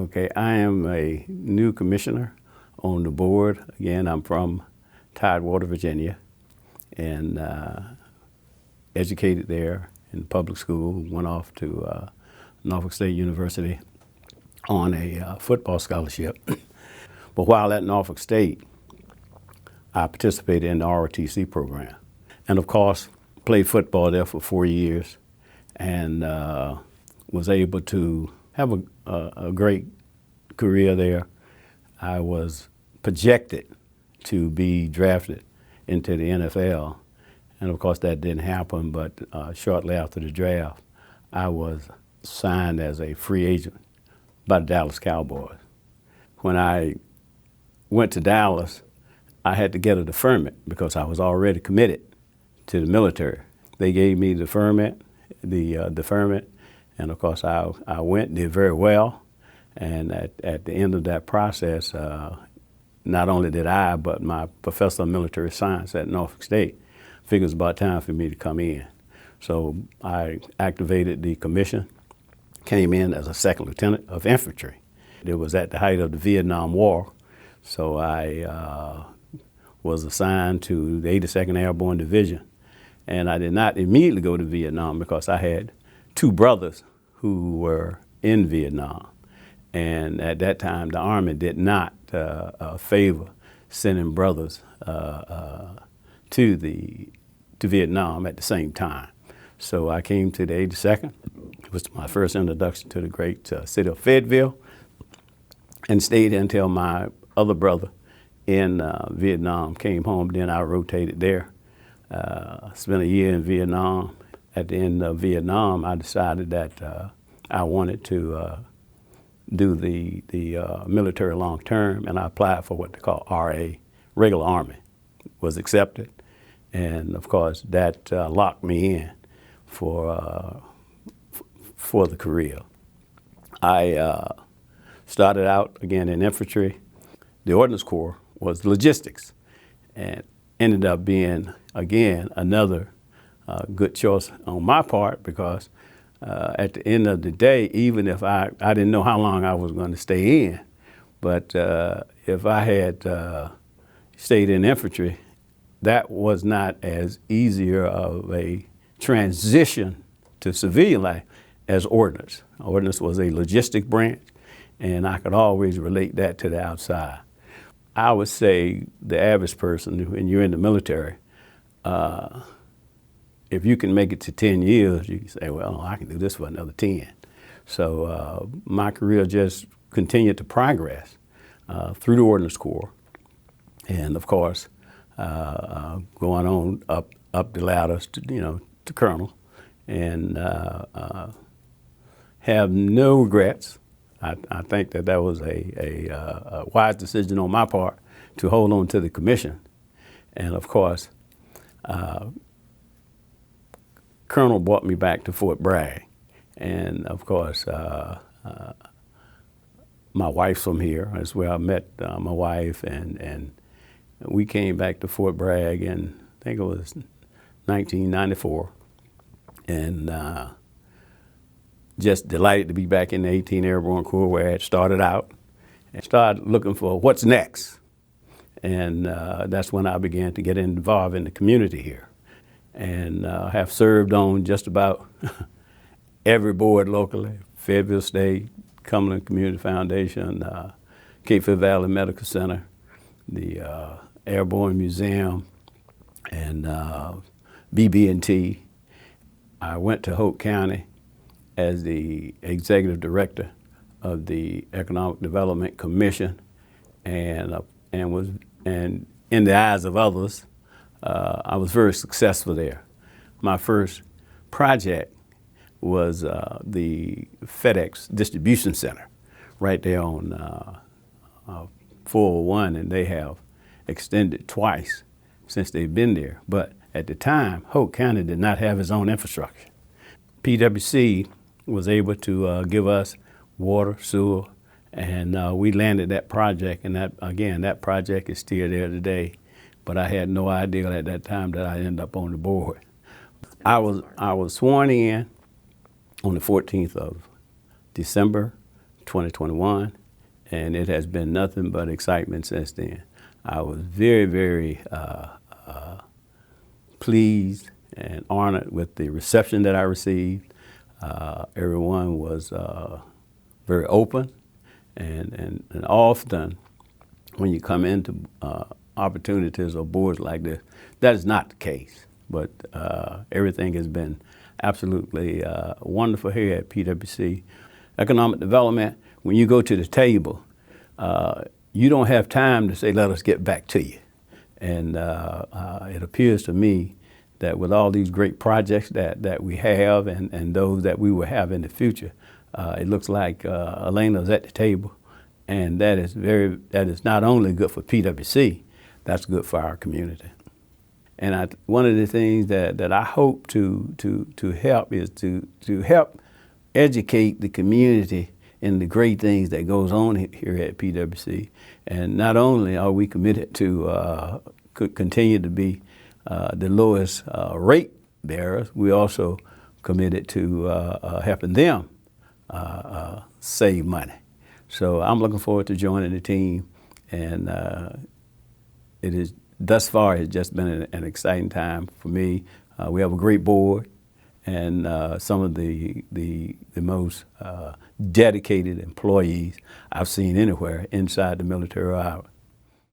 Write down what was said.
Okay, I am a new commissioner on the board. Again, I'm from Tidewater, Virginia, and educated there in public school. Went off to Norfolk State University on a football scholarship. But while at Norfolk State, I participated in the ROTC program. And of course, played football there for 4 years and was able to have a great career there. I was projected to be drafted into the NFL. And of course, that didn't happen, but shortly after the draft, I was signed as a free agent by the Dallas Cowboys. When I went to Dallas, I had to get a deferment because I was already committed to the military. They gave me the deferment, and of course I went, did very well, and at the end of that process, not only did I, but my professor of military science at Norfolk State figured it was about time for me to come in. So I activated the commission, came in as a second lieutenant of infantry. It was at the height of the Vietnam War, so I was assigned to the 82nd Airborne Division. And I did not immediately go to Vietnam because I had two brothers who were in Vietnam. And at that time, the Army did not favor sending brothers to Vietnam at the same time. So I came to the 82nd. It was my first introduction to the great city of Fayetteville, and stayed until my other brother in Vietnam came home. Then I rotated there. Spent a year in Vietnam. At the end of Vietnam, I decided that I wanted to do the military long term, and I applied for what they call RA, regular Army. Was accepted, and of course that locked me in for the career. I started out again in infantry. The Ordnance Corps was logistics, and ended up being, again, another good choice on my part because at the end of the day, even if I didn't know how long I was going to stay in, but if I had stayed in infantry, that was not as easier of a transition to civilian life as ordnance. Ordnance was a logistic branch, and I could always relate that to the outside. I would say the average person, when you're in the military, if you can make it to 10 years, you can say, well, I can do this for another 10. So my career just continued to progress through the Ordnance Corps. And of course, going on up the ladders to colonel, and have no regrets. I think that was a wise decision on my part to hold on to the commission. And of course, Colonel brought me back to Fort Bragg. And of course, my wife's from here. That's where I met my wife, and we came back to Fort Bragg in, I think it was 1994. And just delighted to be back in the 18th Airborne Corps where I had started out, and started looking for what's next. And that's when I began to get involved in the community here, and have served on just about every board locally: Fayetteville State, Cumberland Community Foundation, Cape Fear Valley Medical Center, the Airborne Museum, and BB&T. I went to Hope County as the executive director of the Economic Development Commission, and in the eyes of others, I was very successful there. My first project was the FedEx distribution center right there on 401, and they have extended twice since they've been there. But at the time, Hope County did not have its own infrastructure. PWC was able to give us water, sewer, and we landed that project, and that project is still there today. But I had no idea at that time that I'd end up on the board. I was sworn in on the 14th of December 2021, and it has been nothing but excitement since then. I was very, very pleased and honored with the reception that I received. Everyone was very open, and often when you come into opportunities or boards like this, that is not the case. But everything has been absolutely wonderful here at PWC. Economic development, when you go to the table, you don't have time to say, let us get back to you. And it appears to me that with all these great projects that we have and those that we will have in the future, it looks like Elena's at the table. And that is not only good for PWC, that's good for our community. And one of the things that I hope to help is to help educate the community in the great things that goes on here at PWC. And not only are we committed to continue to be the lowest rate bearers, we also committed to helping them save money. So I'm looking forward to joining the team, and it is thus far it's just been an exciting time for me. We have a great board, and some of the most dedicated employees I've seen anywhere inside the military or out.